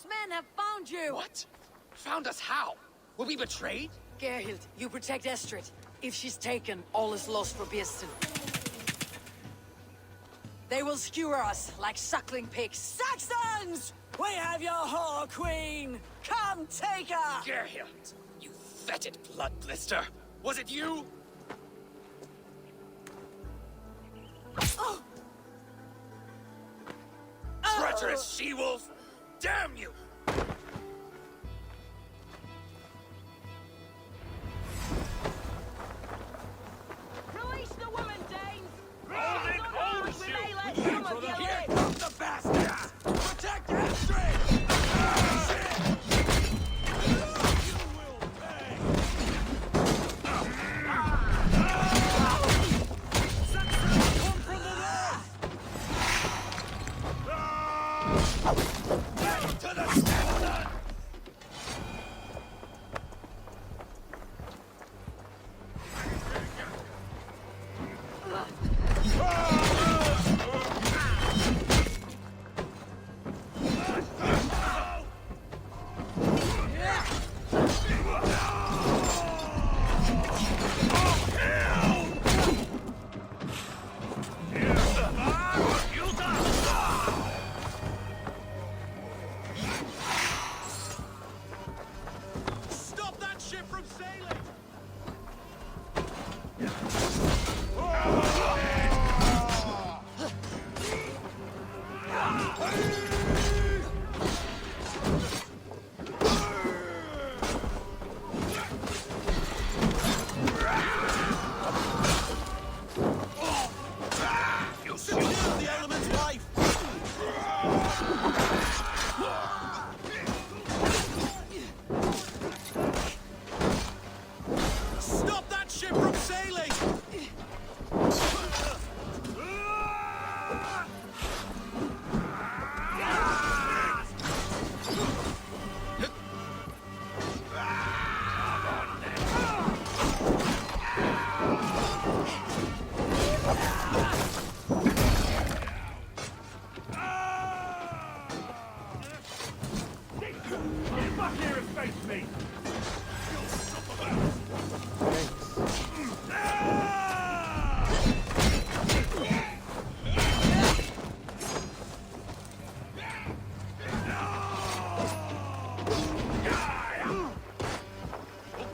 men have found you! What? Found us how? Were we betrayed? Gerhild, you protect Estrid. If she's taken, all is lost for Birsten. They will skewer us like suckling pigs. Saxons! We have your whore queen! Come take her! Gerhild, you fetid blood blister! Was it you? Oh. Treacherous she-wolf! Damn you! Release the woman, Danes! Hold it, hold it, We may let you! some of you Here live! comes the bastards! Protect Astrid! To the center! Stop that ship from sailing! You The element's life! Stop that ship from sailing! Get back here and face me!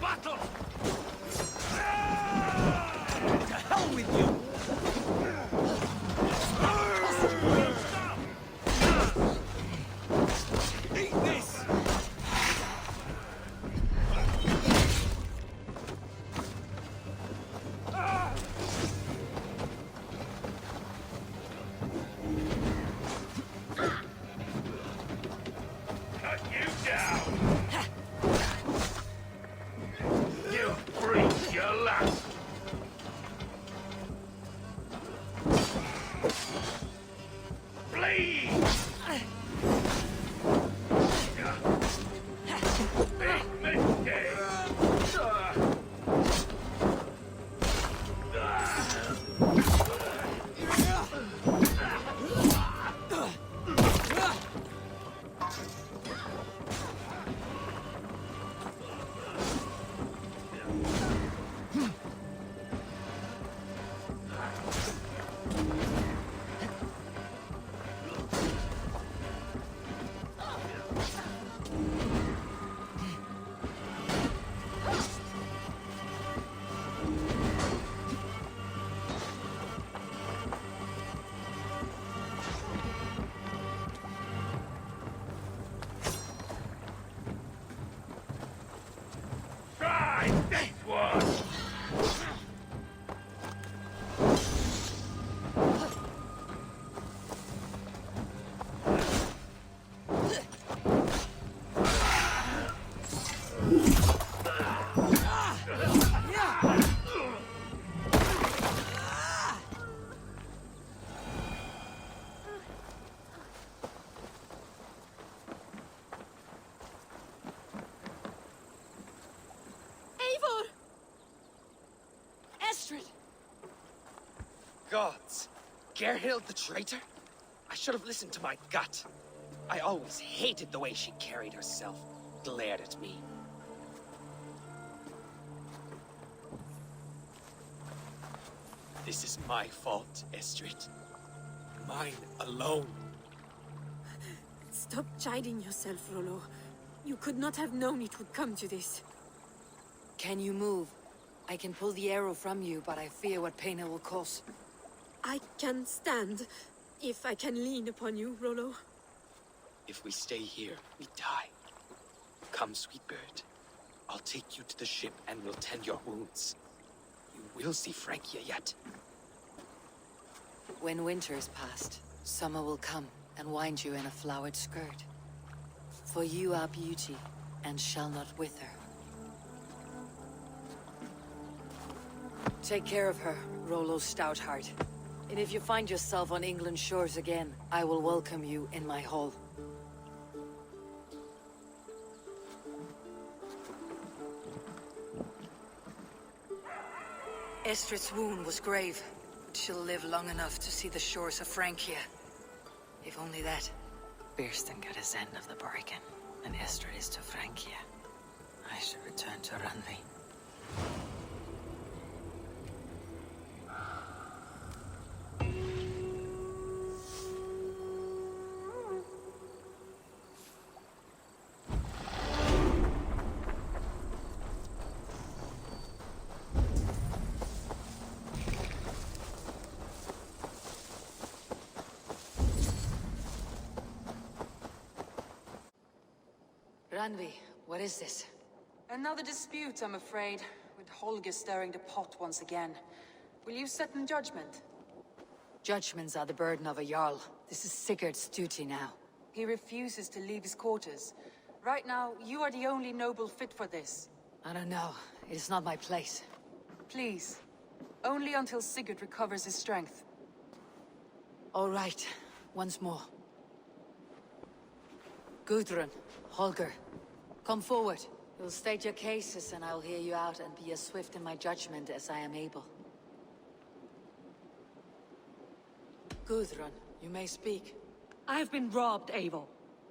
battle! To hell with you! Eat this! Cut you down! You breathe your last! Bleed! Big mistake! Try this one! Eivor! Estrid! Gods! Gerhild the traitor? I should have listened to my gut. I always hated the way she carried herself, glared at me. This is my fault, Estrid. Mine alone. Stop chiding yourself, Rollo. You could not have known it would come to this. Can you move? I can pull the arrow from you, but I fear what pain it will cause. I can stand, if I can lean upon you, Rollo. If we stay here, we die. Come, sweet bird. I'll take you to the ship and we'll tend your wounds. You will see Francia yet. When winter is past, summer will come and wind you in a flowered skirt. For you are beauty, and shall not wither. Take care of her, Rollo Stoutheart. And if you find yourself on England's shores again, I will welcome you in my hall. Estrid's wound was grave, but she'll live long enough to see the shores of Francia. If only that. Birsten got his end of the bargain, and Estrid is to Francia. I should return to Randvi. Randvi, what is this? Another dispute, I'm afraid, with Holger stirring the pot once again. Will you set in judgment? Judgments are the burden of a Jarl. This is Sigurd's duty now. He refuses to leave his quarters. Right now, you are the only noble fit for this. I don't know. It is not my place. Please. Only until Sigurd recovers his strength. All right. Once more. Gudrun, Holger, come forward. You'll state your cases and I'll hear you out and be as swift in my judgment as I am able. Gudrun, you may speak. I have been robbed, Eivor.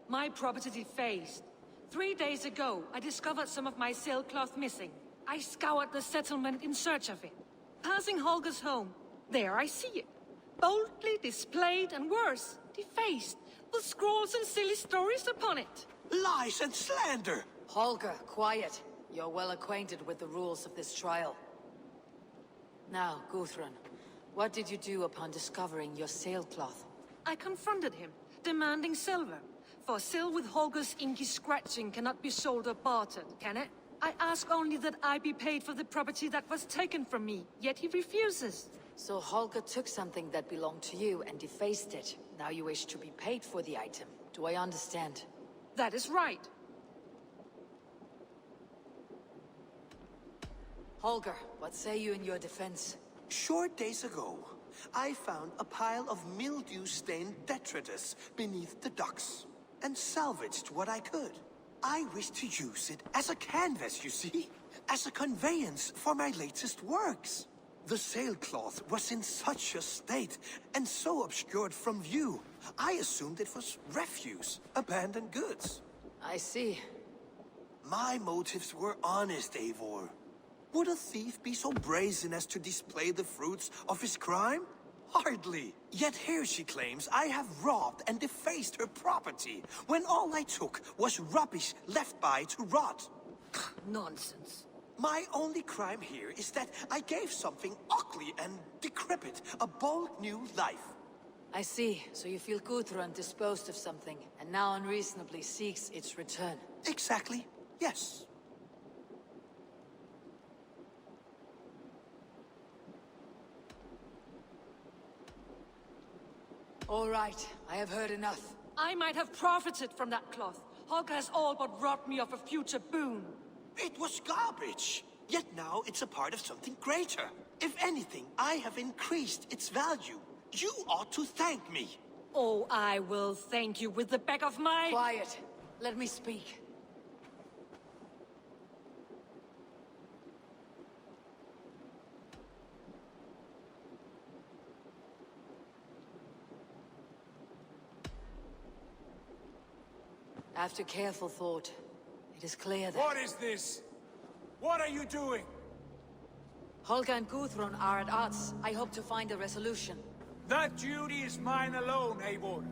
My property defaced. 3 days ago, I discovered some of my sailcloth missing. I scoured the settlement in search of it. Passing Holger's home, there I see it. Boldly displayed and worse, defaced, with scrawls and silly stories upon it. Lies and slander! Holger, quiet. You're well acquainted with the rules of this trial. Now, Gudrun, what did you do upon discovering your sailcloth? I confronted him, demanding silver. For sil with Holger's inky scratching cannot be sold or bartered, can it? I ask only that I be paid for the property that was taken from me, yet he refuses. So Holger took something that belonged to you and defaced it. Now you wish to be paid for the item. Do I understand? That is right. Holger, what say you in your defense? Short days ago, I found a pile of mildew-stained detritus beneath the docks, and salvaged what I could. I wish to use it as a canvas, you see? As a conveyance for my latest works. The sailcloth was in such a state, and so obscured from view, I assumed it was refuse, abandoned goods. I see. My motives were honest, Eivor. Would a thief be so brazen as to display the fruits of his crime? Hardly. Yet here she claims I have robbed and defaced her property, when all I took was rubbish left by to rot. Nonsense. My only crime here is that I gave something ugly and decrepit a bold new life. I see. So you feel Gudrun disposed of something, and now unreasonably seeks its return. Exactly, yes. All right, I have heard enough. I might have profited from that cloth. Holger has all but robbed me of a future boon. It was garbage. Yet now it's a part of something greater. If anything, I have increased its value. You ought to thank me. Oh, I will thank you with the back of my... Quiet. Let me speak. After careful thought, it is clear that What is this? What are you doing? Holger and Gudrun are at odds. I hope to find a resolution. That duty is mine alone, Eivor.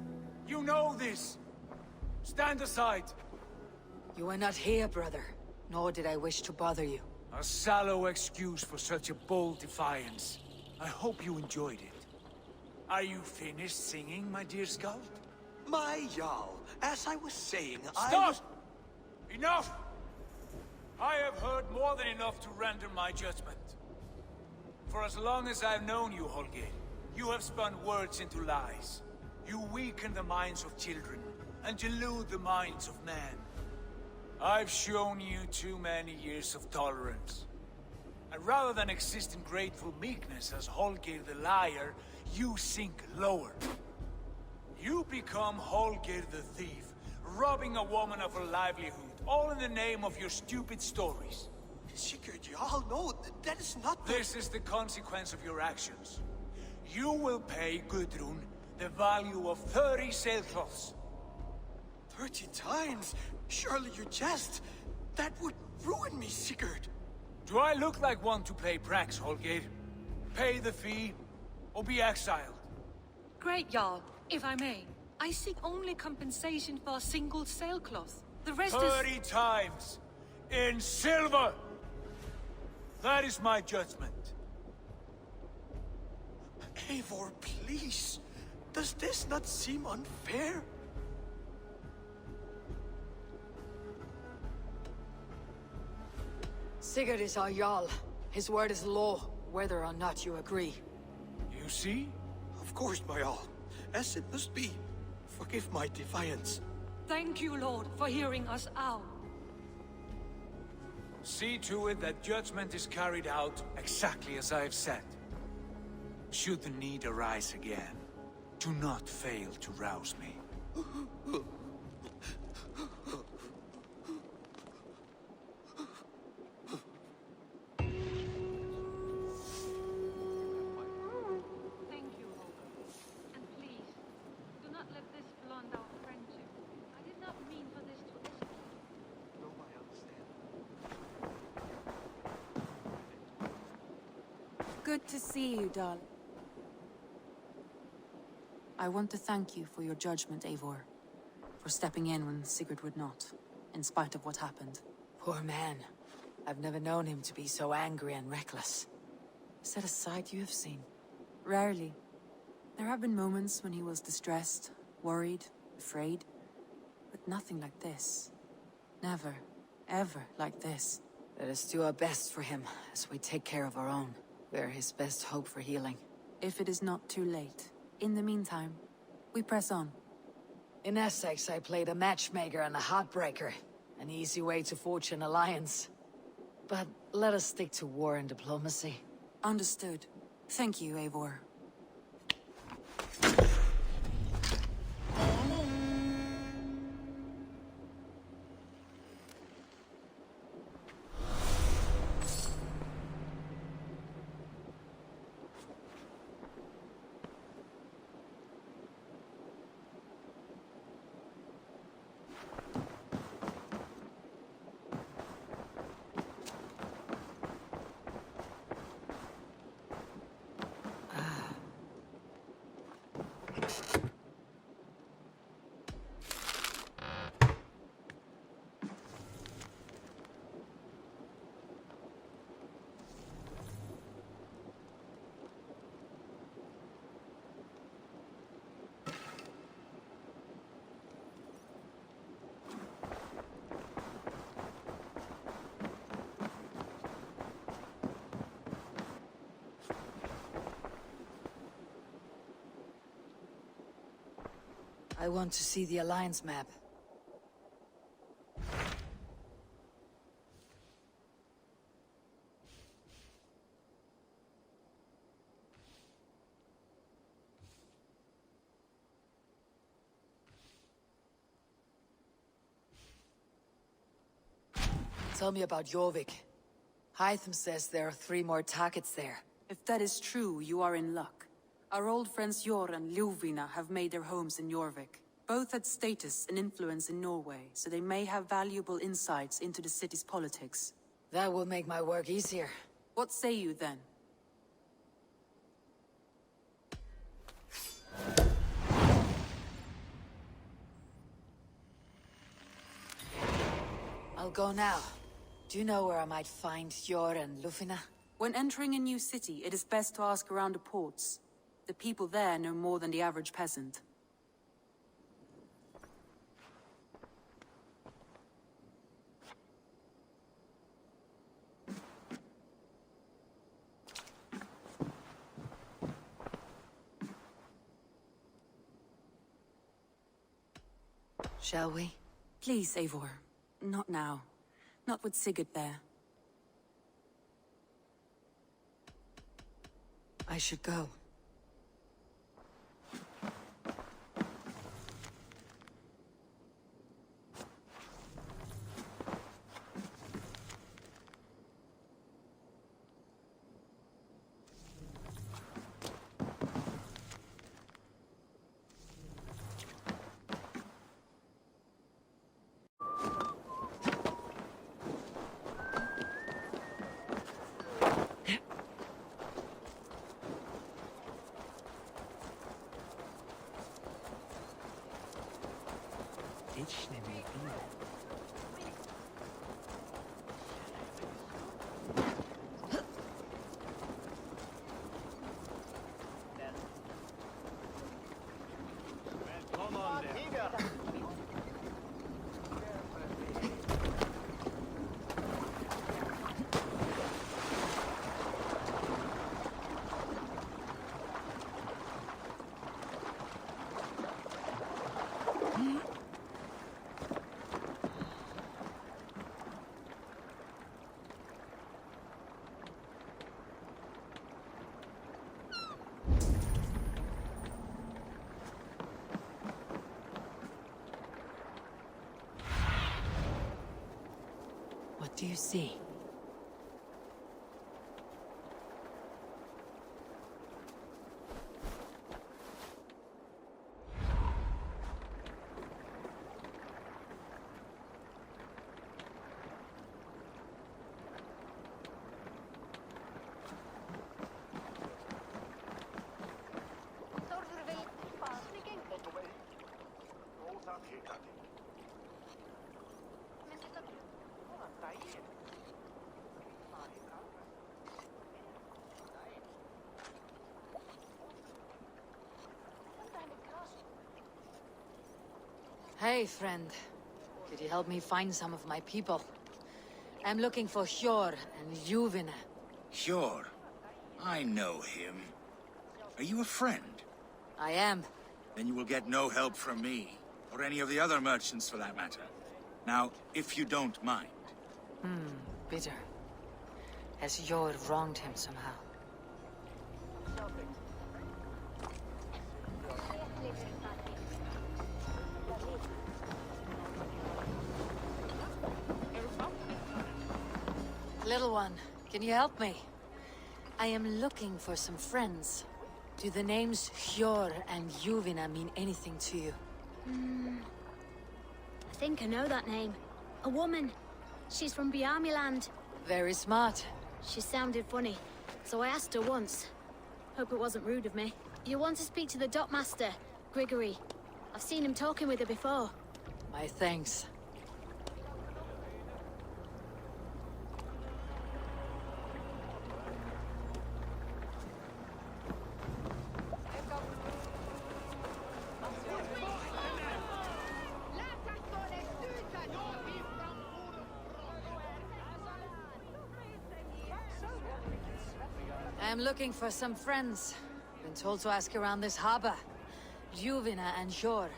You know this. Stand aside. You are not here, brother. Nor did I wish to bother you. A sallow excuse for such a bold defiance. I hope you enjoyed it. Are you finished singing, my dear Skald? My Jarl, as I was saying, Stop! Enough! I have heard more than enough to render my judgment. For as long as I've known you, Holger, you have spun words into lies. You weaken the minds of children, and delude the minds of men. I've shown you too many years of tolerance. And rather than exist in grateful meekness as Holger the liar, you sink lower. You become Holger the thief, robbing a woman of her livelihood, all in the name of your stupid stories. Sigurd, Jarl, no, that is not the... This is the consequence of your actions. You will pay Gudrun the value of 30 sailcloths. 30 times? Surely you jest. That would ruin me, Sigurd. Do I look like one to play pranks, Holger? Pay the fee, or be exiled. Great, Jarl. If I may, I seek only compensation for a single sailcloth. The rest 30 times! In silver! That is my judgment. Eivor, please. Does this not seem unfair? Sigurd is our Jarl. His word is law, whether or not you agree. You see? Of course, my Jarl. As it must be. Forgive my defiance. Thank you, Lord, for hearing us out. See to it that judgment is carried out exactly as I have said. Should the need arise again, do not fail to rouse me. Thank you, Holger. And please, do not let this blunt our friendship. I did not mean for this to escalate. No, I understand. Good to see you, darling. I want to thank you for your judgment, Eivor. For stepping in when Sigurd would not, in spite of what happened. Poor man. I've never known him to be so angry and reckless. Is that a side you have seen? Rarely. There have been moments when he was distressed, worried, afraid. But nothing like this. Never, ever like this. Let us do our best for him, as we take care of our own. We're his best hope for healing. If it is not too late. In the meantime, we press on. In Essex, I played a matchmaker and a heartbreaker. An easy way to forge an alliance. But let us stick to war and diplomacy. Understood. Thank you, Eivor. I want to see the Alliance map. Tell me about Jorvik. Hytham says there are 3 more targets there. If that is true, you are in luck. Our old friends Jor and Ljuvina have made their homes in Jorvik. Both had status and influence in Norway, so they may have valuable insights into the city's politics. That will make my work easier. What say you then? I'll go now. Do you know where I might find Hjor and Lufina? When entering a new city, it is best to ask around the ports. The people there know more than the average peasant. Shall we? Please, Eivor. Not now. Not with Sigurd there. I should go. What do you see? Hey, friend. Could you help me find some of my people? I'm looking for Hjor and Juvina. Sure. I know him. Are you a friend? I am. Then you will get no help from me, or any of the other merchants for that matter. Now, if you don't mind. Bitter. Has Hjor wronged him somehow? Little one, can you help me? I am looking for some friends. Do the names Hjor and Juvina mean anything to you? I think I know that name. A woman. She's from Bjarmiland. Very smart. She sounded funny, so I asked her once. Hope it wasn't rude of me. You want to speak to the dockmaster, Grigory. I've seen him talking with her before. My thanks. I'm looking for some friends. Been told to ask around this harbor. Juvina and Hjor.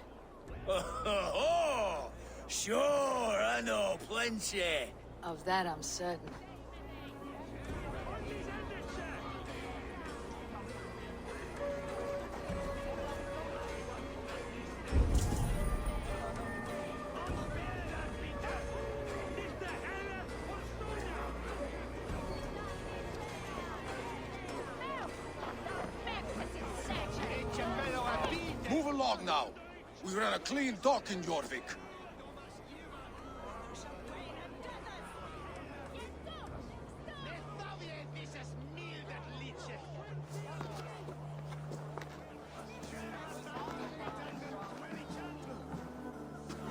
Oh, sure, I know plenty. Of that I'm certain. Move along now. We ran a clean dock in Jorvik.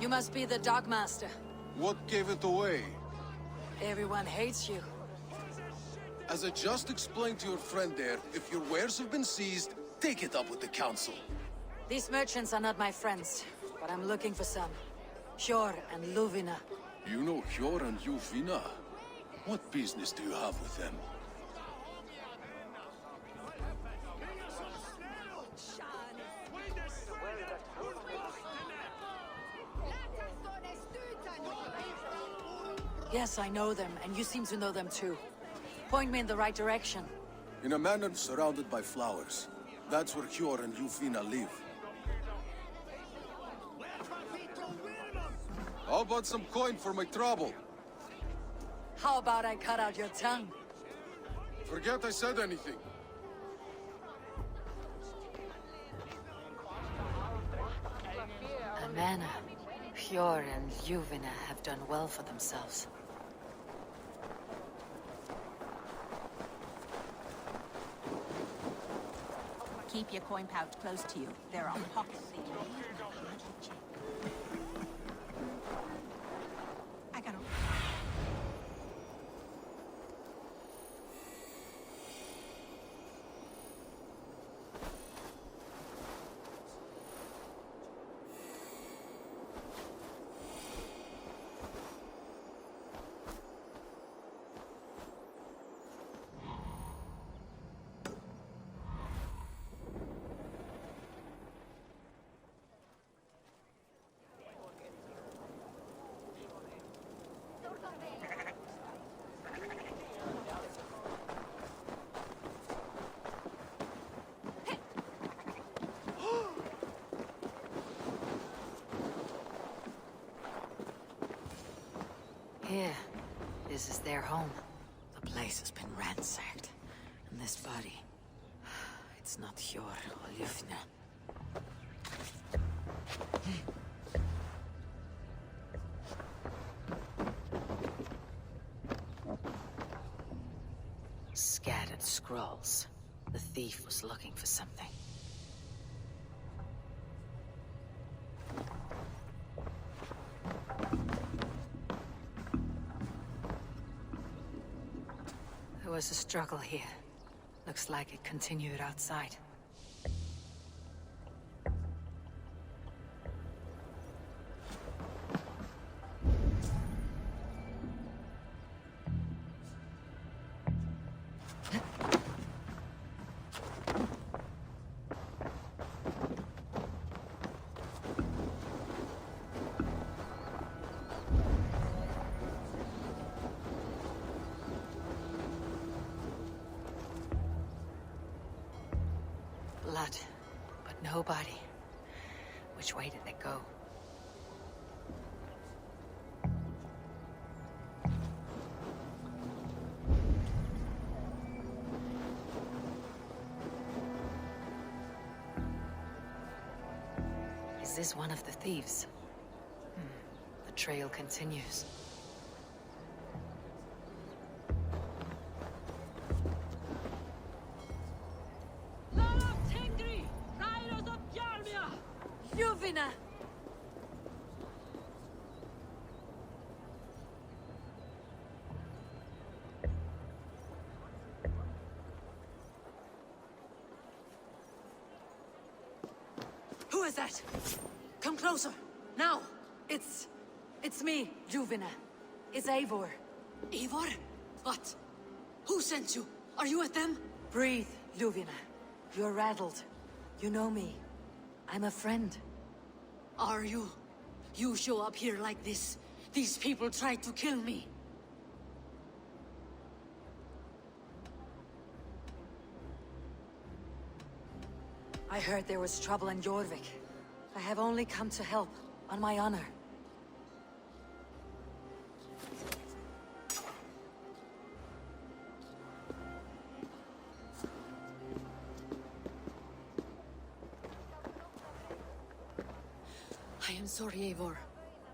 You must be the Dogmaster. What gave it away? Everyone hates you. As I just explained to your friend there, if your wares have been seized, take it up with the council. These merchants are not my friends, but I'm looking for some. Hjor and Luvina. You know Hjor and Luvina? What business do you have with them? Yes, I know them, and you seem to know them too. Point me in the right direction. In a manor surrounded by flowers. That's where Hjor and Luvina live. How about some coin for my trouble? How about I cut out your tongue? Forget I said anything. A manor. Hjor and Luvina have done well for themselves. Keep your coin pouch close to you. There are pockets. I gotta... Here. This is their home. The place has been ransacked. And this body... It's not Hjor or Luvina. Scattered scrolls. The thief was looking for something. There was a struggle here. Looks like it continued outside. Blood, but no body. Which way did it go? Is this one of the thieves? The trail continues. Luvina! Who is that? Come closer, now! It's me, Luvina. It's Eivor. Eivor? What? Who sent you? Are you with them? Breathe, Luvina. You're rattled. You know me. I'm a friend. Are you? You show up here like this. These people tried to kill me. I heard there was trouble in Jorvik. I have only come to help, on my honor. I'm sorry, Eivor.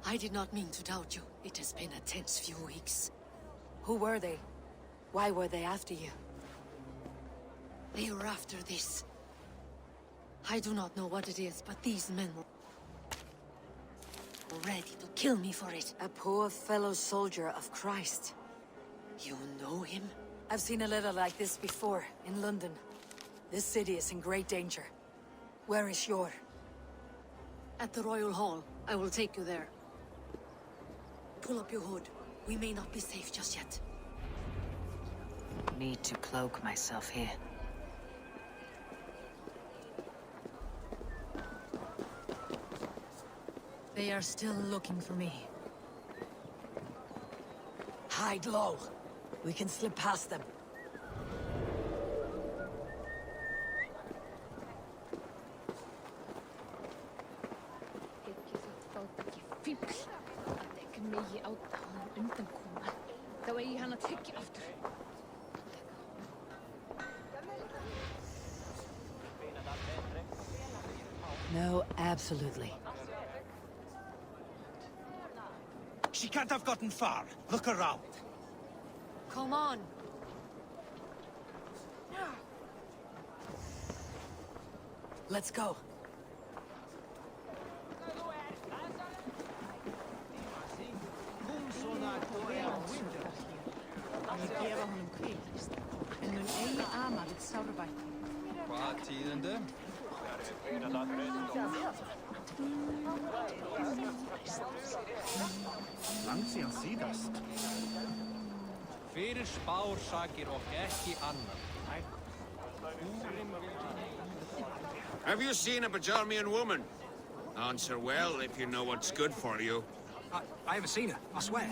I did not mean to doubt you. It has been a tense few weeks. Who were they? Why were they after you? They were after this. I do not know what it is, but these men were ready to kill me for it. A poor fellow soldier of Christ. You know him? I've seen a letter like this before, in London. This city is in great danger. Where is Yor? At the Royal Hall. I will take you there. Pull up your hood. We may not be safe just yet. Need to cloak myself here. They are still looking for me. Hide low. We can slip past them. No, absolutely. She can't have gotten far. Look around. Come on. Let's go. Hvað tíðindi? Langt síðan síðast. Fyrir spársakir og ekki annað. Have you seen a Bajarmian woman? Answer well if you know what's good for you. I haven't seen her, I swear.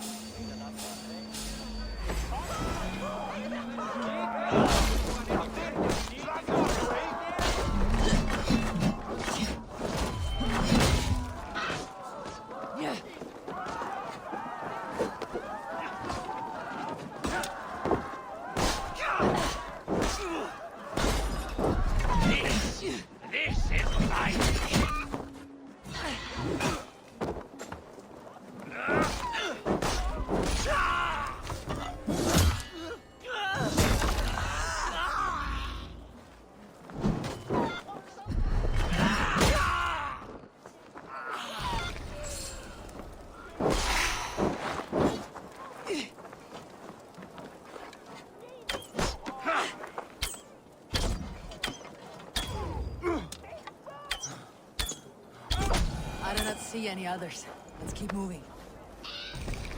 I do not see any others. Let's keep moving.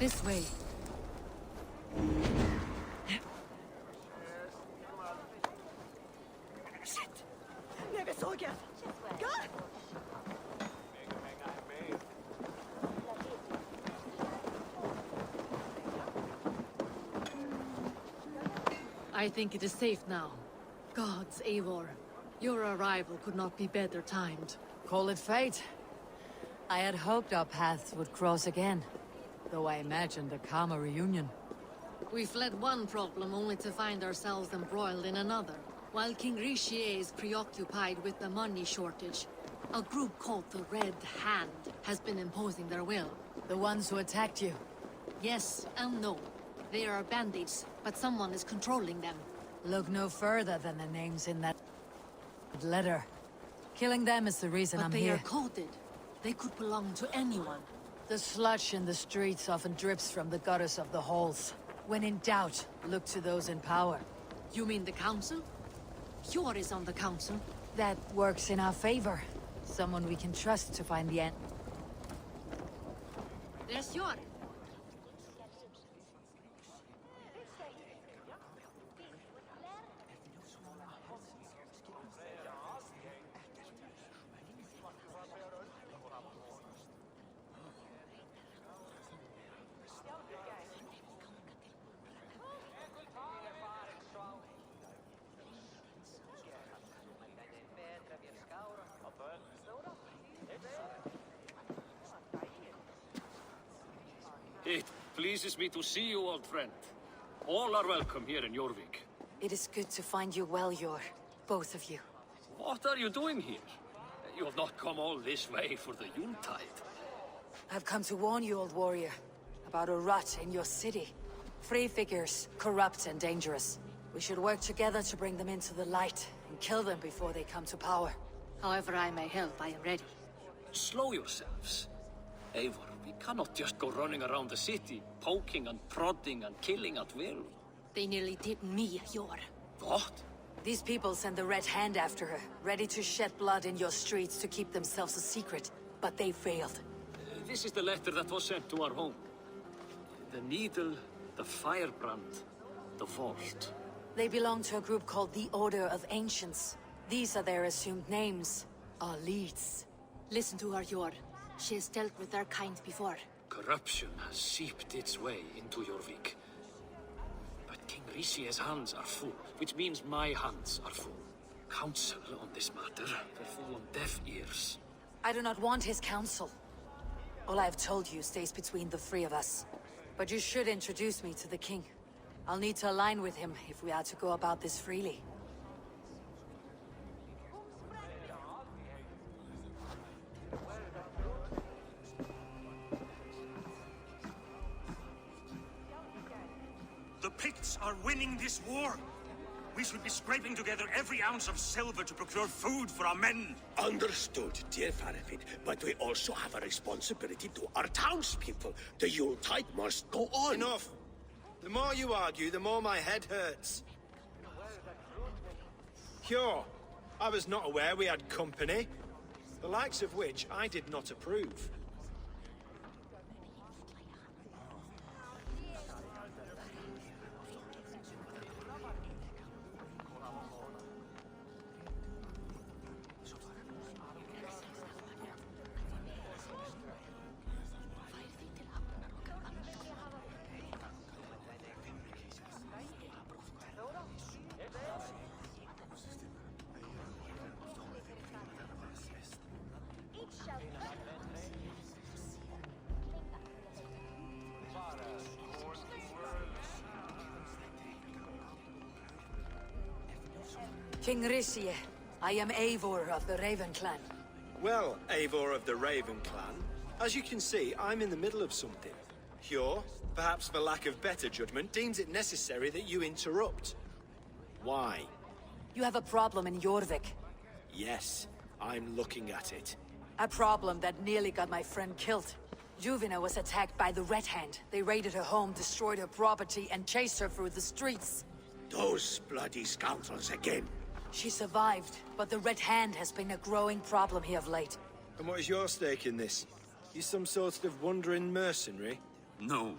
This way. I think it is safe now. Gods, Eivor. Your arrival could not be better timed. Call it fate. I had hoped our paths would cross again, though I imagined a calmer reunion. We fled one problem only to find ourselves embroiled in another. While King Richier is preoccupied with the money shortage, a group called the Red Hand has been imposing their will. The ones who attacked you? Yes and no. They are bandits, but someone is controlling them. Look no further than the names in that letter. Killing them is the reason I'm here. But they are coded. They could belong to anyone. The sludge in the streets often drips from the gutters of the halls. When in doubt, look to those in power. You mean the council? Yor is on the council. That works in our favor. Someone we can trust to find the end. There's Yor. It pleases me to see you, old friend. All are welcome here in Jorvik. It is good to find you well, Yor. Both of you. What are you doing here? You have not come all this way for the Yuletide. I've come to warn you, old warrior, about a rot in your city. Free figures, corrupt and dangerous. We should work together to bring them into the light and kill them before they come to power. However I may help, I am ready. Slow yourselves. Eivor, we cannot just go running around the city, poking and prodding and killing at will. They nearly did me, Yor. What? These people send the Red Hand after her, ready to shed blood in your streets to keep themselves a secret. But they failed. This is the letter that was sent to our home. The needle, the firebrand, the vault. They belong to a group called the Order of Ancients. These are their assumed names, our leads. Listen to her, Yor. She has dealt with their kind before. Corruption has seeped its way into Jorvik. But King Rishie's hands are full, which means my hands are full. Counsel on this matter will fall on deaf ears. I do not want his counsel. All I have told you stays between the three of us. But you should introduce me to the king. I'll need to align with him if we are to go about this freely. The Picts are winning this war. We should be scraping together every ounce of silver to procure food for our men. Understood, dear Faravid, but we also have a responsibility to our townspeople. The Yuletide must go on. Enough! The more you argue, the more my head hurts. Cure, I was not aware we had company, the likes of which I did not approve. King Risie, I am Eivor of the Raven Clan. Well, Eivor of the Raven Clan, as you can see, I'm in the middle of something. Cure, perhaps for lack of better judgment, deems it necessary that you interrupt. Why? You have a problem in Jorvik. Yes, I'm looking at it. A problem that nearly got my friend killed. Juvina was attacked by the Red Hand. They raided her home, destroyed her property, and chased her through the streets. Those bloody scoundrels again. She survived, but the Red Hand has been a growing problem here of late. And what is your stake in this? You some sort of wandering mercenary? No.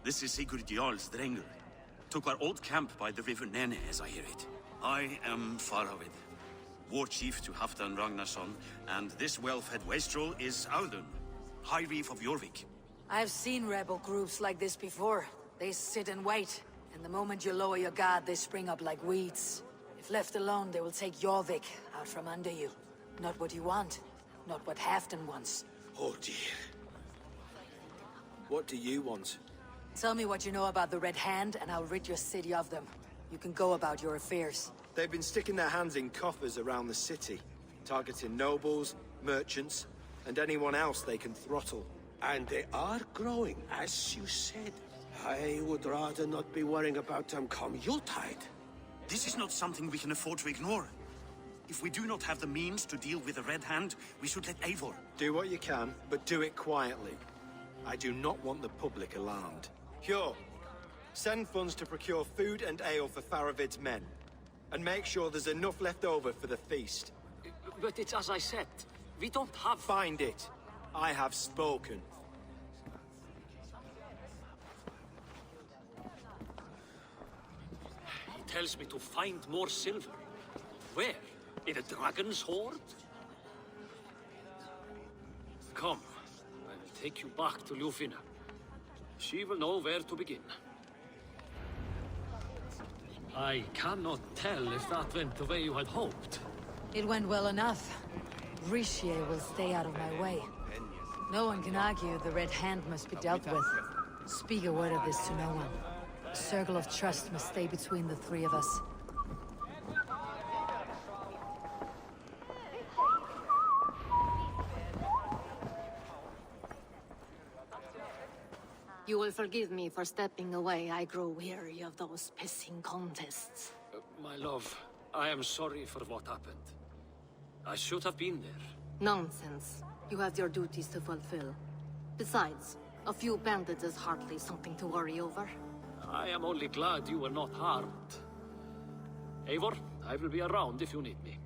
This is Sigurd Jarl's Drengr. Took our old camp by the river Nene, as I hear it. I am Faravid, war chief to Halfdan Ragnarsson, and this well-fed wastrel is Audun, High Reef of Jorvik. I've seen rebel groups like this before. They sit and wait, and the moment you lower your guard, they spring up like weeds. If left alone, they will take Jorvik out from under you. Not what you want, not what Halfdan wants. Oh dear. What do you want? Tell me what you know about the Red Hand, and I'll rid your city of them. You can go about your affairs. They've been sticking their hands in coffers around the city, targeting nobles, merchants, and anyone else they can throttle. And they are growing, as you said. I would rather not be worrying about them come Yuletide. This is not something we can afford to ignore. If we do not have the means to deal with the Red Hand, we should let Eivor. Do what you can, but do it quietly. I do not want the public alarmed. Cure, send funds to procure food and ale for Faravid's men. And make sure there's enough left over for the feast. But it's as I said, we don't have... Find it. I have spoken. He tells me to find more silver. Where? In a dragon's hoard? Come, I will take you back to Ljufina. She will know where to begin. I cannot tell if that went the way you had hoped. It went well enough. Risie will stay out of my way. No one can argue the Red Hand must be dealt with. Speak a word of this to no one. A circle of trust must stay between the three of us. You will forgive me for stepping away. I grow weary of those pissing contests. My love, I am sorry for what happened. I should have been there. Nonsense. You have your duties to fulfill. Besides, a few bandits is hardly something to worry over. I am only glad you were not harmed. Eivor, I will be around if you need me.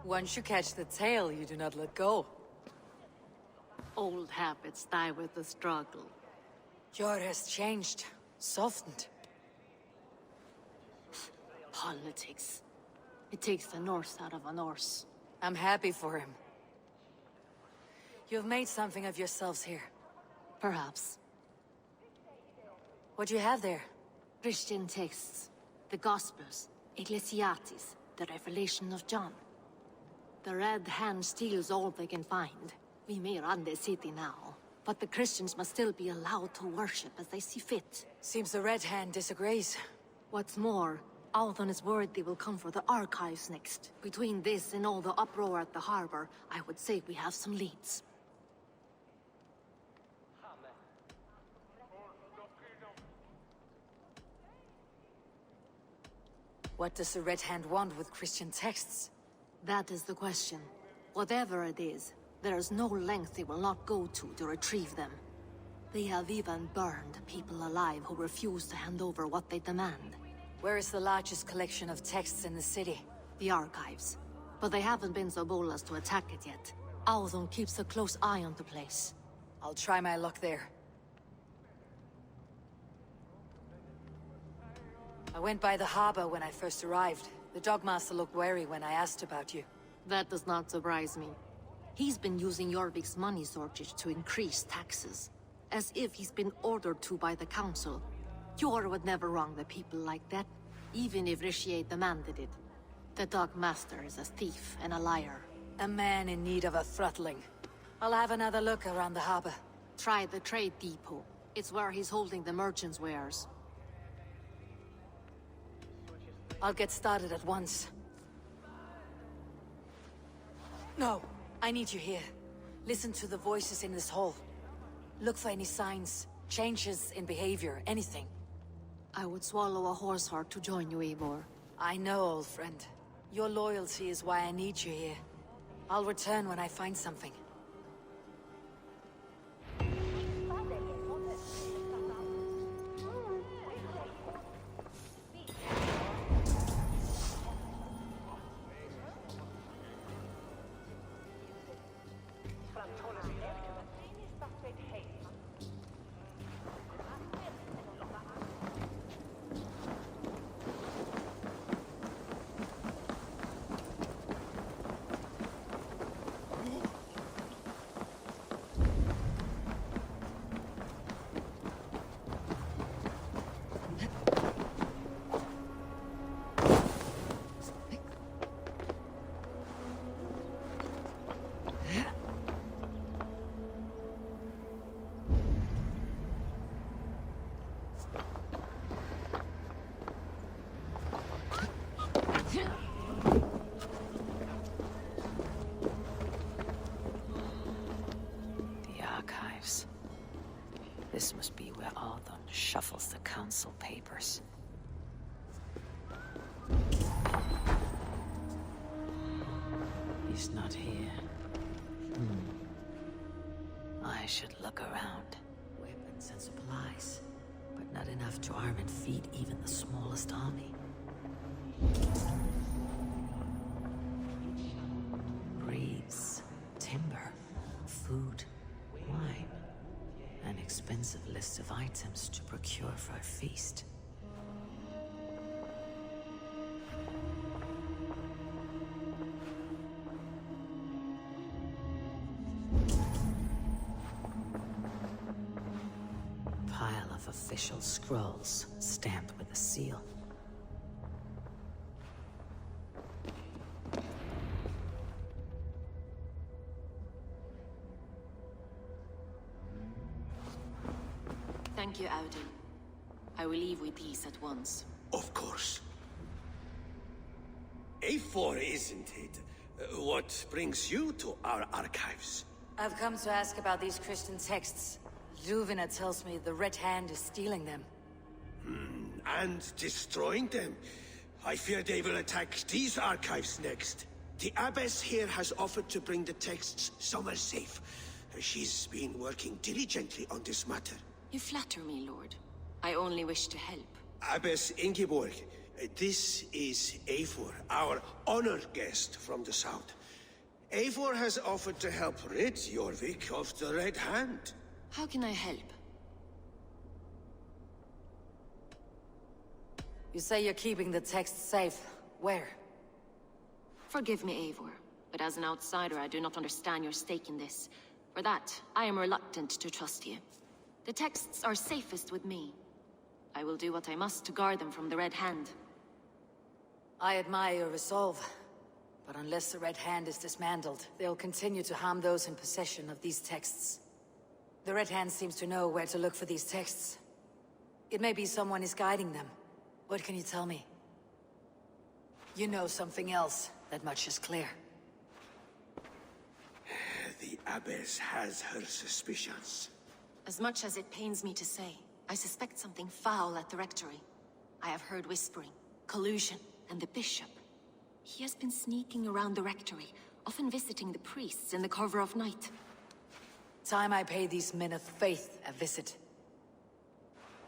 Once you catch the tail, you do not let go. Old habits die with the struggle. Yor has changed, softened. Politics. It takes the Norse out of a Norse. I'm happy for him. You've made something of yourselves here. Perhaps. What do you have there? Christian texts. The Gospels. Ecclesiastes. The Revelation of John. The Red Hand steals all they can find. We may run the city now, but the Christians must still be allowed to worship as they see fit. Seems the Red Hand disagrees. What's more, Althon is worried they will come for the archives next. Between this and all the uproar at the harbor, I would say we have some leads. What does the Red Hand want with Christian texts? That is the question. Whatever it is, there is no length they will not go to retrieve them. They have even burned people alive who refuse to hand over what they demand. Where is the largest collection of texts in the city? The archives. But they haven't been so bold as to attack it yet. Althon keeps a close eye on the place. I'll try my luck there. I went by the harbor when I first arrived. The Dogmaster looked wary when I asked about you. That does not surprise me. He's been using Jorvik's money shortage to increase taxes. As if he's been ordered to by the council. Yor would never wrong the people like that, even if Rishi demanded it. The Dogmaster is a thief and a liar. A man in need of a throttling. I'll have another look around the harbor. Try the trade depot. It's where he's holding the merchants' wares. I'll get started at once. No, I need you here. Listen to the voices in this hall. Look for any signs, changes in behavior, anything. I would swallow a horse heart to join you, Eivor. I know, old friend. Your loyalty is why I need you here. I'll return when I find something. This must be where Althon shuffles the council papers. He's not here. I should look around. Weapons and supplies, but not enough to arm and feed even the smallest army. Reeds, timber, food, wine. An expensive list of items to procure for a feast. Pile of official scrolls, stamped with a seal. Thank you, Audun. I will leave with these at once. Of course. A4, isn't it? What brings you to our archives? I've come to ask about these Christian texts. Juvena tells me the Red Hand is stealing them. And destroying them. I fear they will attack these archives next. The Abbess here has offered to bring the texts somewhere safe. She's been working diligently on this matter. You flatter me, Lord. I only wish to help. Abbess Ingeborg, this is Eivor, our honored guest from the south. Eivor has offered to help rid Jorvik of the Red Hand. How can I help? You say you're keeping the texts safe. Where? Forgive me, Eivor, but as an outsider, I do not understand your stake in this. For that, I am reluctant to trust you. The texts are safest with me. I will do what I must to guard them from the Red Hand. I admire your resolve. But unless the Red Hand is dismantled, they'll continue to harm those in possession of these texts. The Red Hand seems to know where to look for these texts. It may be someone is guiding them. What can you tell me? You know something else. That much is clear. The Abbess has her suspicions. As much as it pains me to say, I suspect something foul at the Rectory. I have heard whispering, collusion, and the Bishop. He has been sneaking around the Rectory, often visiting the priests in the cover of night. Time I pay these men of faith a visit.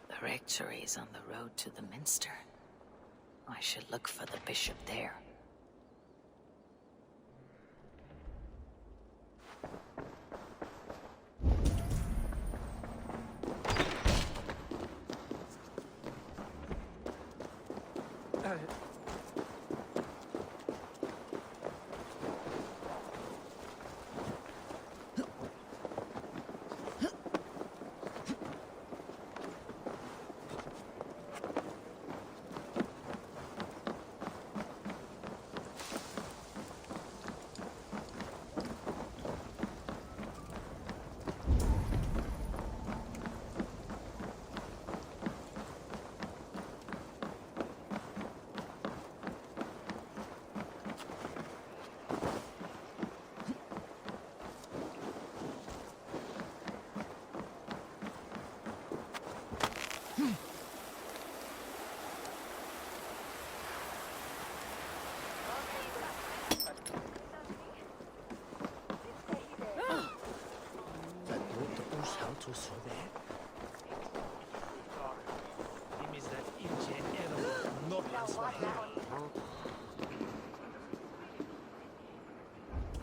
The Rectory is on the road to the Minster. I should look for the Bishop there.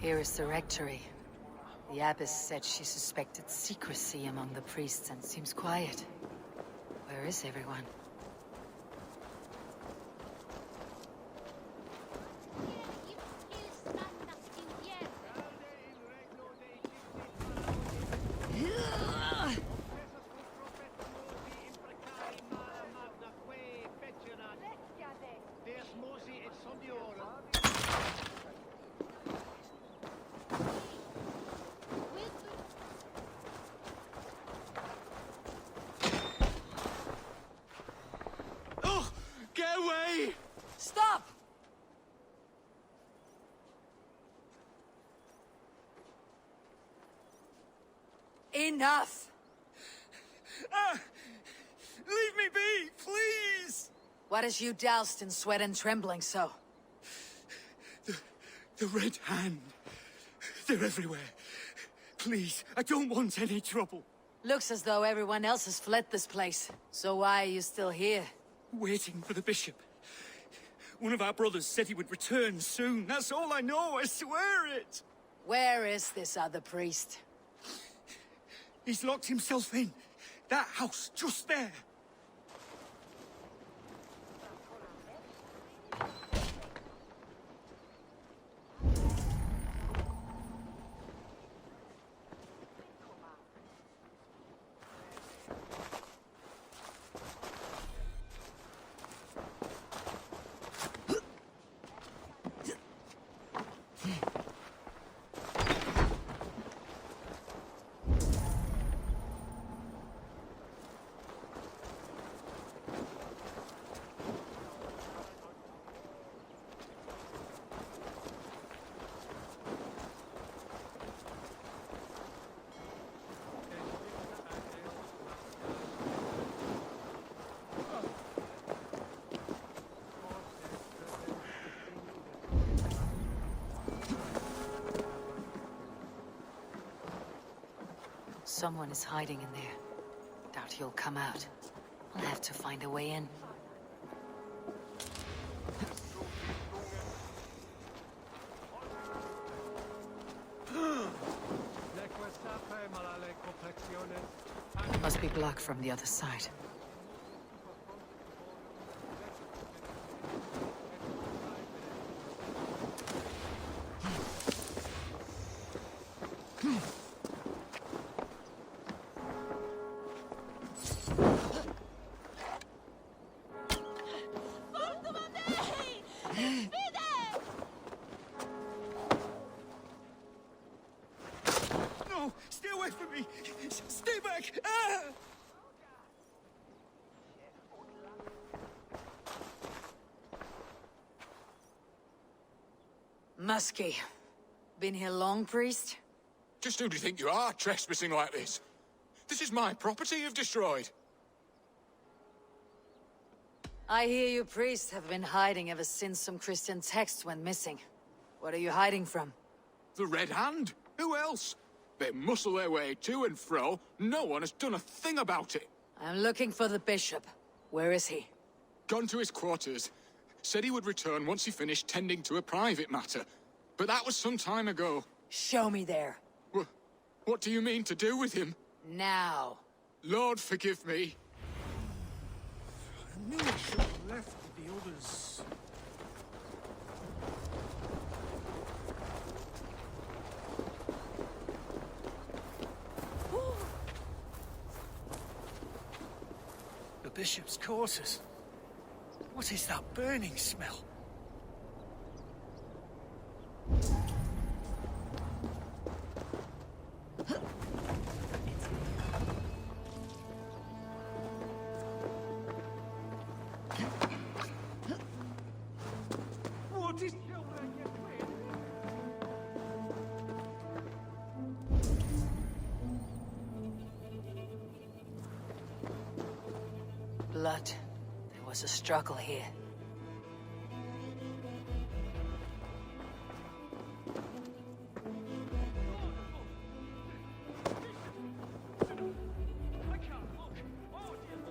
Here is the Rectory. The Abbess said she suspected secrecy among the priests and seems quiet. Where is everyone? Get away! Stop! Enough! Leave me be, please! What has you doused in sweat and trembling so? The Red Hand. They're everywhere. Please, I don't want any trouble. Looks as though everyone else has fled this place. So why are you still here? Waiting for the Bishop. One of our brothers said he would return soon. That's all I know, I swear it! Where is this other priest? He's locked himself in. That house, just there. Someone is hiding in there. Doubt he'll come out. I'll have to find a way in. It must be blocked from the other side. No! Stay away from me! Stay back! Ah! Muskie. Been here long, priest? Just who do you think you are, trespassing like this? This is my property you've destroyed. I hear you priests have been hiding ever since some Christian texts went missing. What are you hiding from? The Red Hand? Who else? They muscle their way to and fro. No one has done a thing about it. I'm looking for the bishop. Where is he? Gone to his quarters. Said he would return once he finished tending to a private matter. But that was some time ago. Show me there. What do you mean to do with him? Now. Lord, forgive me. I knew I should have left with the others. The bishop's quarters. What is that burning smell? What is... Blood. There was a struggle here.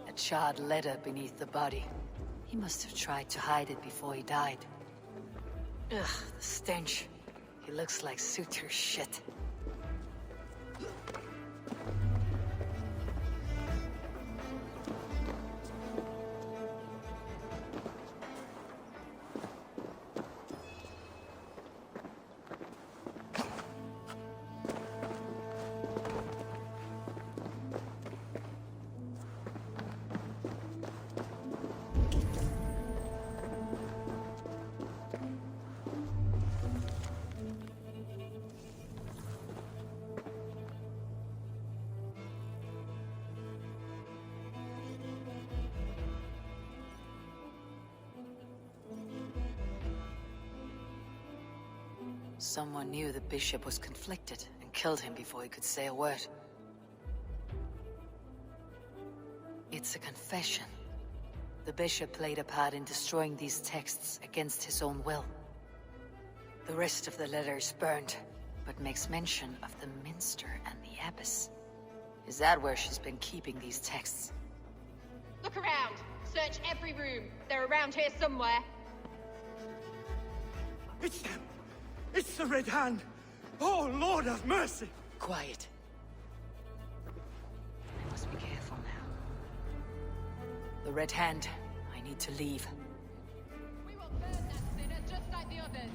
A charred letter beneath the body. He must have tried to hide it before he died. Ugh, the stench. He looks like suture shit. Someone knew the bishop was conflicted and killed him before he could say a word. It's a confession. The bishop played a part in destroying these texts against his own will. The rest of the letter is burned, but makes mention of the minster and the abbess. Is that where she's been keeping these texts? Look around. Search every room. They're around here somewhere. It's them! It's the Red Hand! Oh, Lord have mercy! Quiet. I must be careful now. The Red Hand. I need to leave. We will burn that sinner just like the others.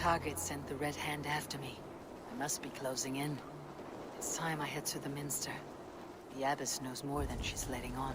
target sent the Red Hand after me. I must be closing in. It's time I head to the Minster. The Abbess knows more than she's letting on.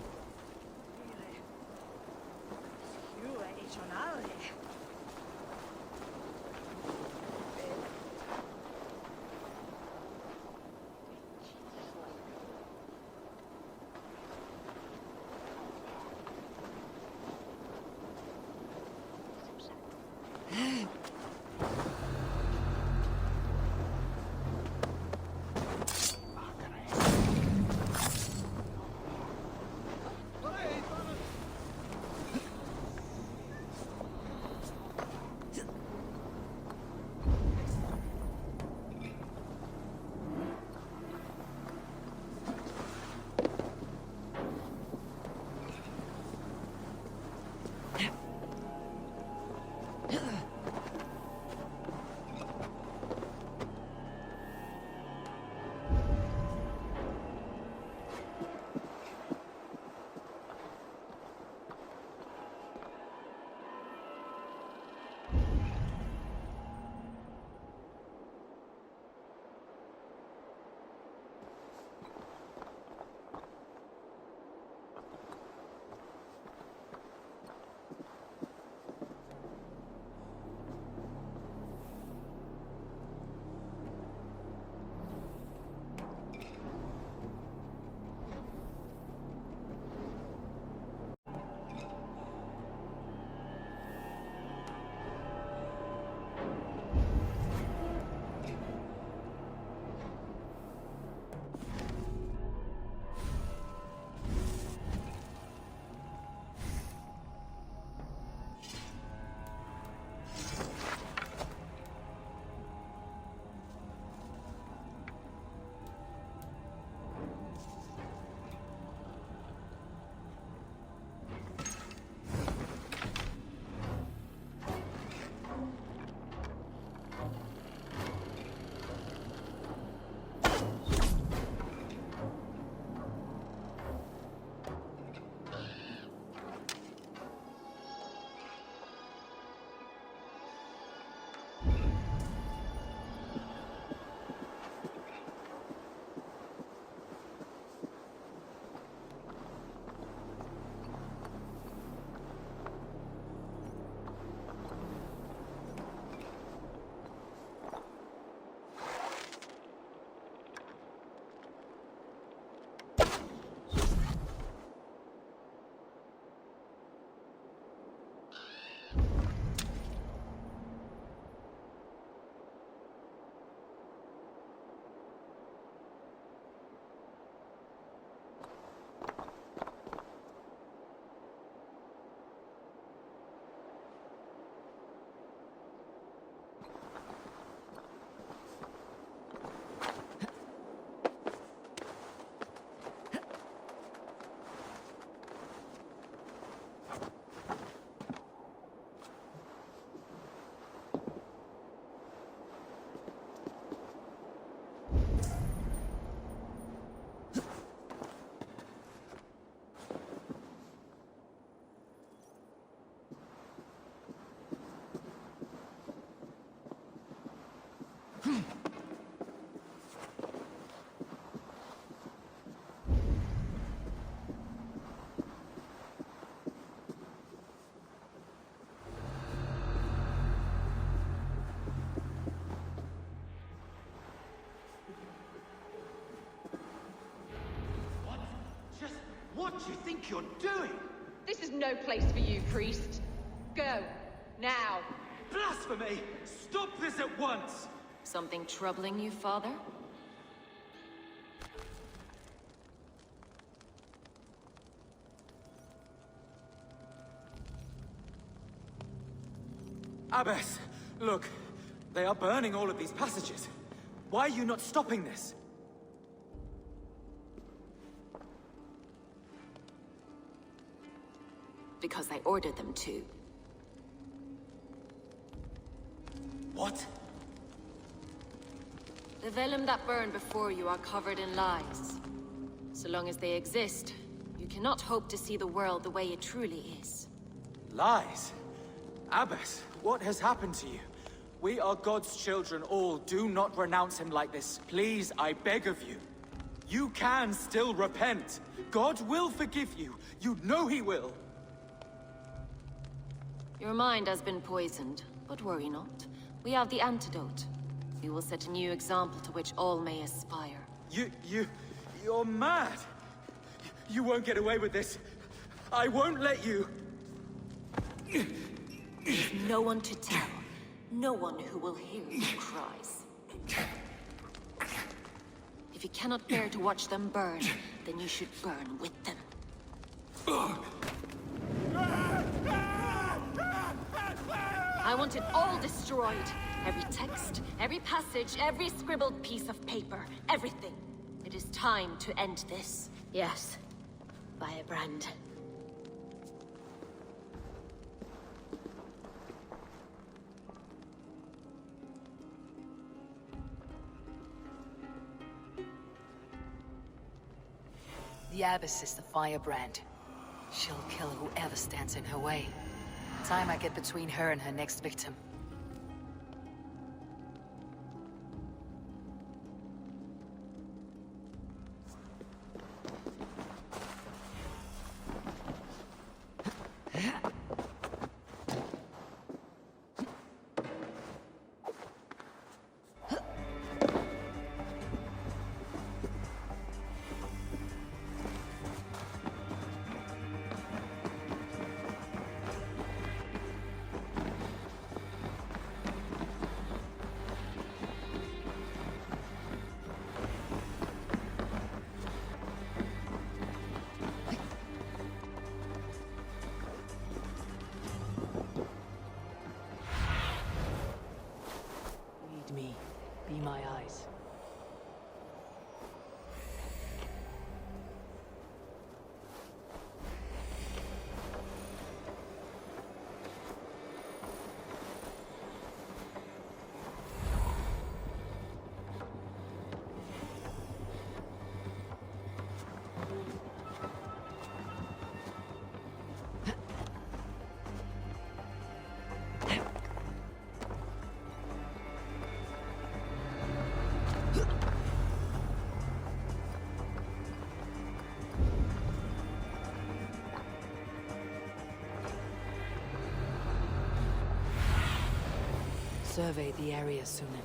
What do you think you're doing? This is no place for you, priest. Go. Now. Blasphemy! Stop this at once! Something troubling you, Father? Abbess, look. They are burning all of these passages. Why are you not stopping this? Because I ordered them to. What? The vellum that burn before you are covered in lies. So long as they exist, you cannot hope to see the world the way it truly is. Lies? Abbess, what has happened to you? We are God's children all. Do not renounce him like this. Please, I beg of you. You can still repent. God will forgive you. You know he will. Your mind has been poisoned, but worry not. We have the antidote. We will set a new example to which all may aspire. You're mad. You won't get away with this. I won't let you. There's no one to tell. No one who will hear your cries. If you cannot bear to watch them burn, then you should burn with them. I want it all destroyed. Every text, every passage, every scribbled piece of paper, everything. It is time to end this. Yes. Firebrand. The Abbess is the firebrand. She'll kill whoever stands in her way. Time I get between her and her next victim. Lead me. Be my eyes. Survey the area, Sunan.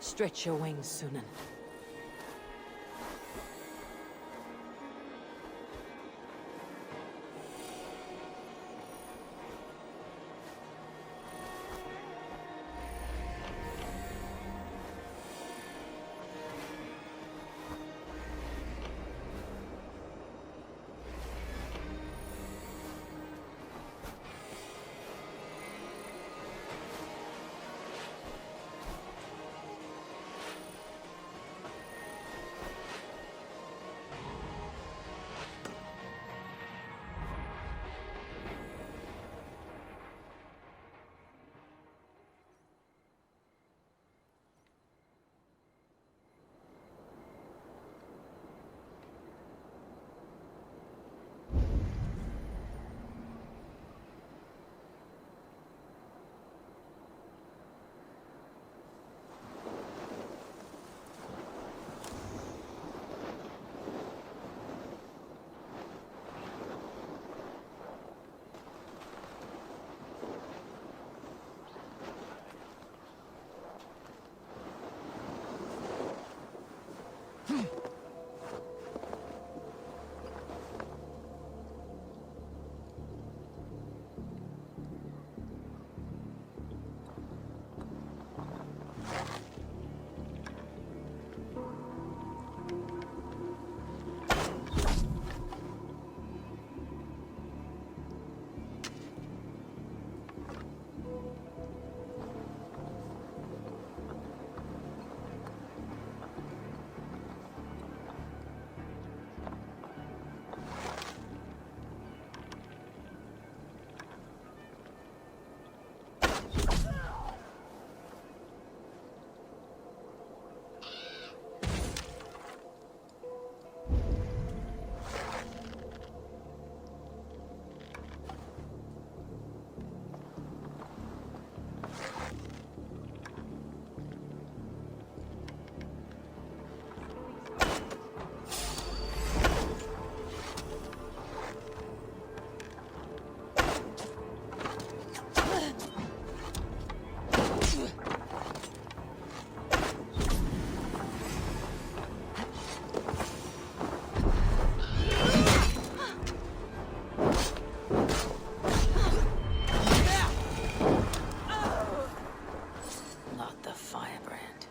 Stretch your wings, Sunan. Not the firebrand.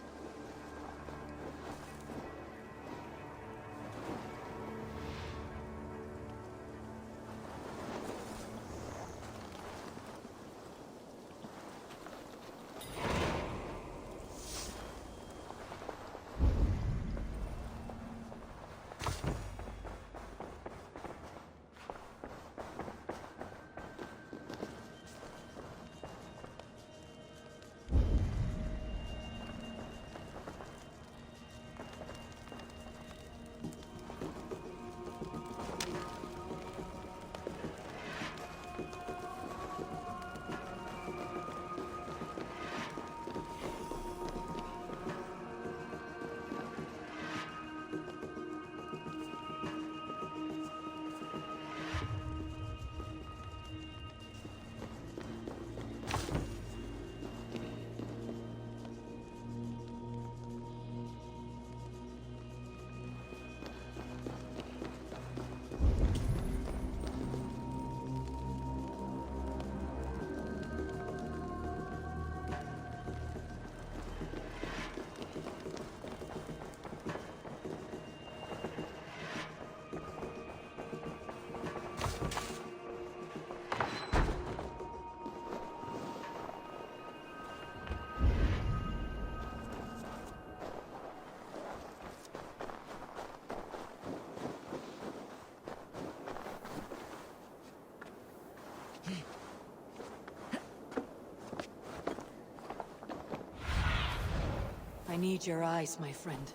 I need your eyes, my friend.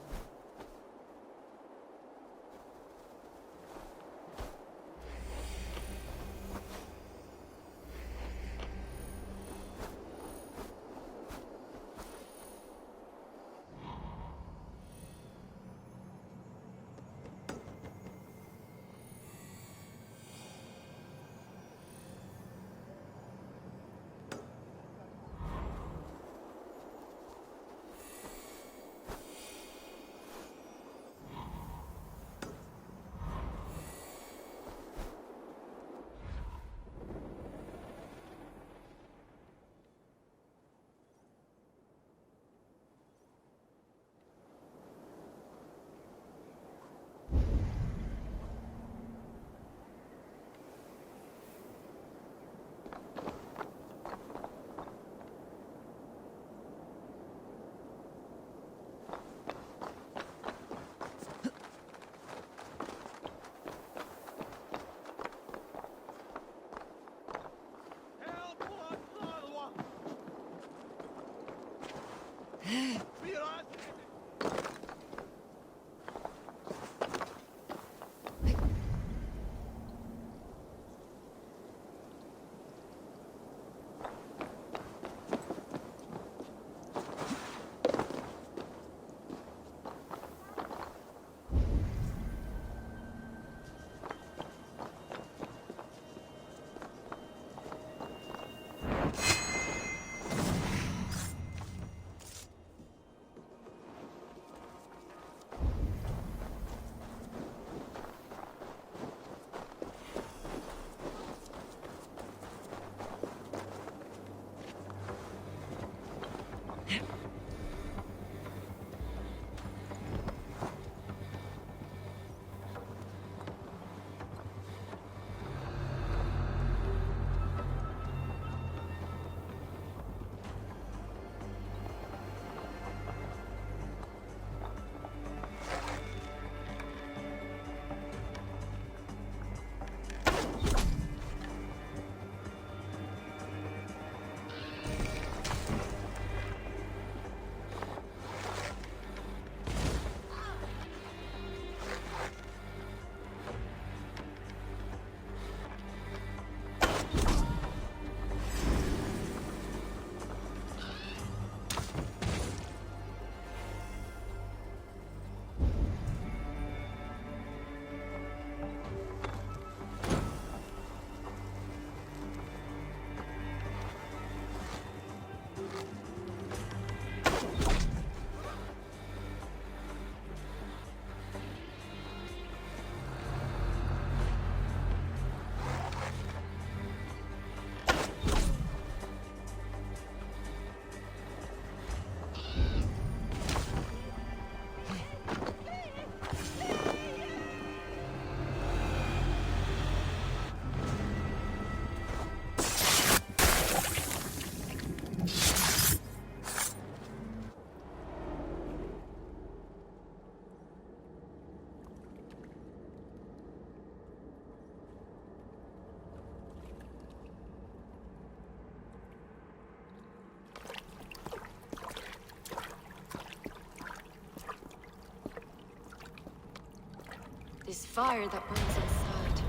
fire that burns inside.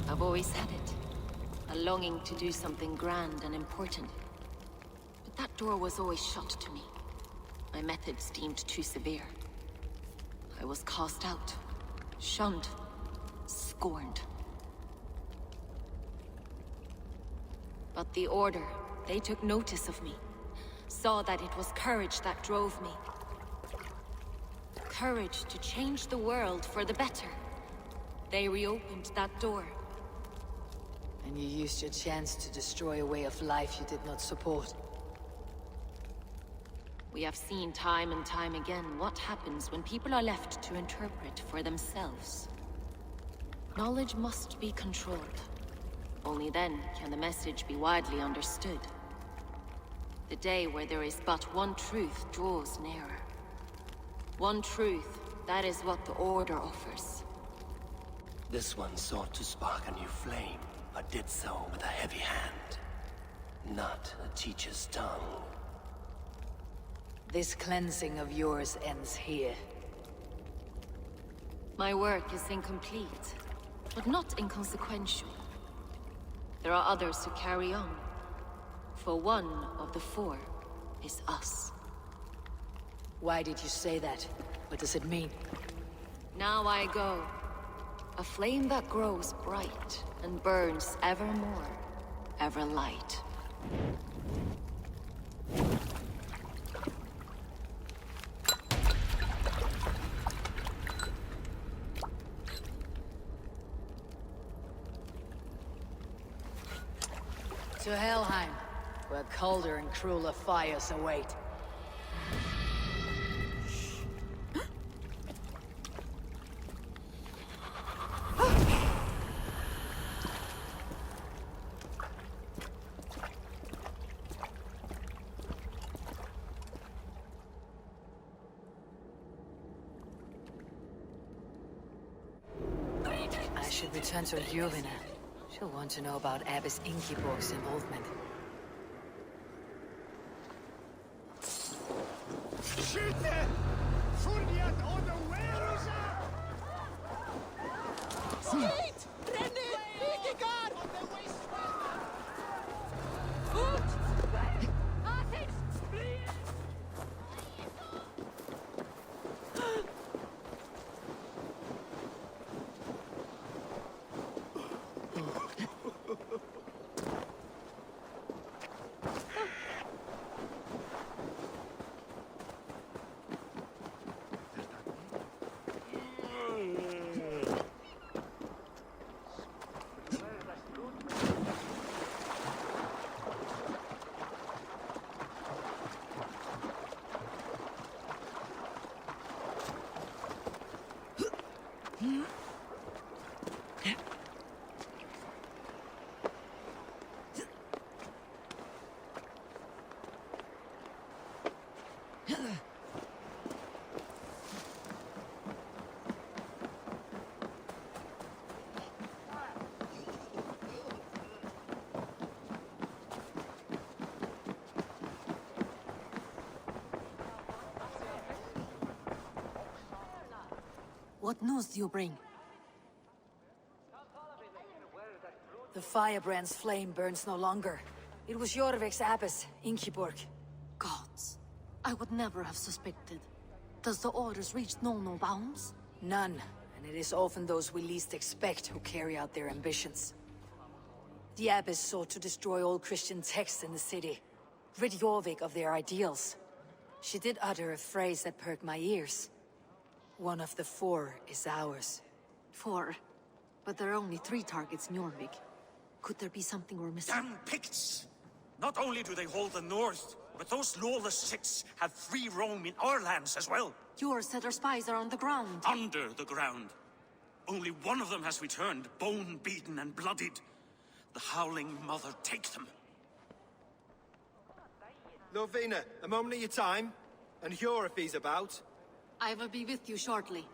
I've always had it. A longing to do something grand and important. But that door was always shut to me. My methods deemed too severe. I was cast out, shunned, scorned. But the Order, they took notice of me. Saw that it was courage that drove me. Courage to change the world for the better. They reopened that door. And you used your chance to destroy a way of life you did not support. We have seen time and time again what happens when people are left to interpret for themselves. Knowledge must be controlled. Only then can the message be widely understood. The day where there is but one truth draws nearer. One truth, that is what the Order offers. This one sought to spark a new flame, but did so with a heavy hand. Not a teacher's tongue. This cleansing of yours ends here. My work is incomplete, but not inconsequential. There are others who carry on. For one of the four is us. Why did you say that? What does it mean? Now I go. A flame that grows bright and burns ever more, ever light. To Helheim, where colder and crueler fires await. I should return to Juvina. She'll want to know about Abbess Ingeborg's involvement. What news do you bring? The firebrand's flame burns no longer. It was Jorvik's abbess, Ingeborg. Gods. I would never have suspected. Does the Order's reach know no bounds? None, and it is often those we least expect who carry out their ambitions. The abbess sought to destroy all Christian texts in the city, rid Jorvik of their ideals. She did utter a phrase that perked my ears. One of the four is ours. 4? But there are only 3 targets in Jorvik. Could there be something we're missing? Damn Picts! Not only do they hold the north, but those lawless Six have free roam in our lands as well. Yours said our spies are on the ground. Under the ground. Only one of them has returned, bone-beaten and bloodied. The Howling Mother take them. Lovina, a moment of your time. And Hjor if he's about. I will be with you shortly.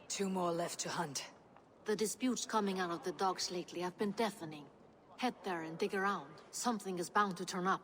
2 more left to hunt. The disputes coming out of the docks lately have been deafening. Head there and dig around. Something is bound to turn up.